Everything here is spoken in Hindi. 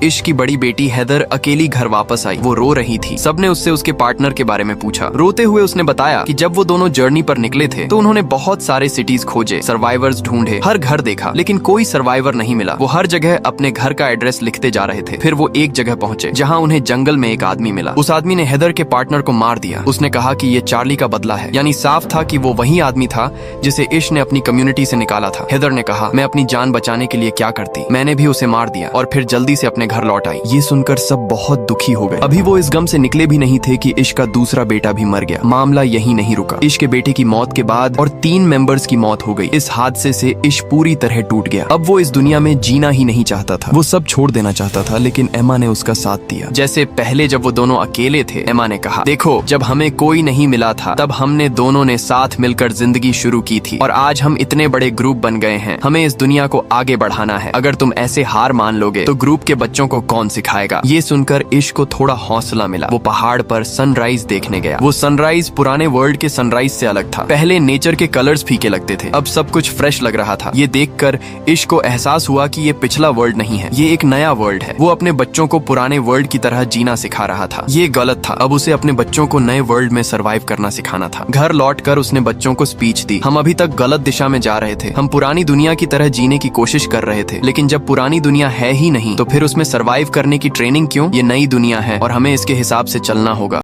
इश की बड़ी बेटी हैदर अकेली घर वापस आई। वो रो रही थी। सबने उससे उसके पार्टनर के बारे में पूछा। रोते हुए उसने बताया कि जब वो दोनों जर्नी पर निकले थे तो उन्होंने बहुत सारे सिटीज खोजे, सर्वाइवर्स ढूंढे, हर घर देखा, लेकिन कोई सर्वाइवर नहीं मिला। वो हर जगह अपने घर का एड्रेस लिखते जा रहे थे। फिर वो एक जगह पहुंचे जहां उन्हें जंगल में एक आदमी मिला। उस आदमी ने हैदर के पार्टनर को मार दिया। उसने कहा कि ये चार्ली का बदला है। यानी साफ था कि वो वही आदमी था जिसे इश ने अपनी कम्युनिटी से निकाला था। हैदर ने कहा, मैं अपनी जान बचाने के लिए क्या करती, मैंने भी उसे मार दिया और फिर जल्दी से अपने घर लौट आई। ये सुनकर सब बहुत दुखी हो गए। अभी वो इस गम से निकले भी नहीं थे कि इश का दूसरा बेटा भी मर गया। मामला यही नहीं रुका। इश के बेटे की मौत के बाद और 3 मेंबर्स की मौत हो गई। इस हादसे से इश पूरी तरह टूट गया। अब वो इस दुनिया में जीना ही नहीं चाहता था। वो सब छोड़ देना चाहता था, लेकिन एमा ने उसका साथ दिया। जैसे पहले जब वो दोनों अकेले थे, एमा ने कहा, देखो जब हमें कोई नहीं मिला था तब हमने दोनों ने साथ मिलकर जिंदगी शुरू की थी और आज हम इतने बड़े ग्रुप बन गए हैं। हमें इस दुनिया को आगे बढ़ाना है। अगर तुम ऐसे हार मान लोगे तो ग्रुप के बच्चों को कौन सिखाएगा। ये सुनकर इश को थोड़ा हौसला मिला। वो पहाड़ पर सनराइज देखने गया। वो सनराइज पुराने वर्ल्ड के सनराइज से अलग था। पहले नेचर के कलर्स फीके लगते थे, अब सब कुछ फ्रेश लग रहा था। ये देखकर इश को एहसास हुआ कि ये पिछला वर्ल्ड नहीं है, ये एक नया वर्ल्ड है। वो अपने बच्चों को पुराने वर्ल्ड की तरह जीना सिखा रहा था। ये गलत था। अब उसे अपने बच्चों को नए वर्ल्ड में सर्वाइव करना सिखाना था। घर लौटकर उसने बच्चों को स्पीच दी। हम अभी तक गलत दिशा में जा रहे थे। हम पुरानी दुनिया की तरह जीने की कोशिश कर रहे थे, लेकिन जब पुरानी दुनिया है ही नहीं तो फिर उसमें सर्वाइव करने की ट्रेनिंग क्यों। ये नई दुनिया है और हमें इसके हिसाब से चलना होगा।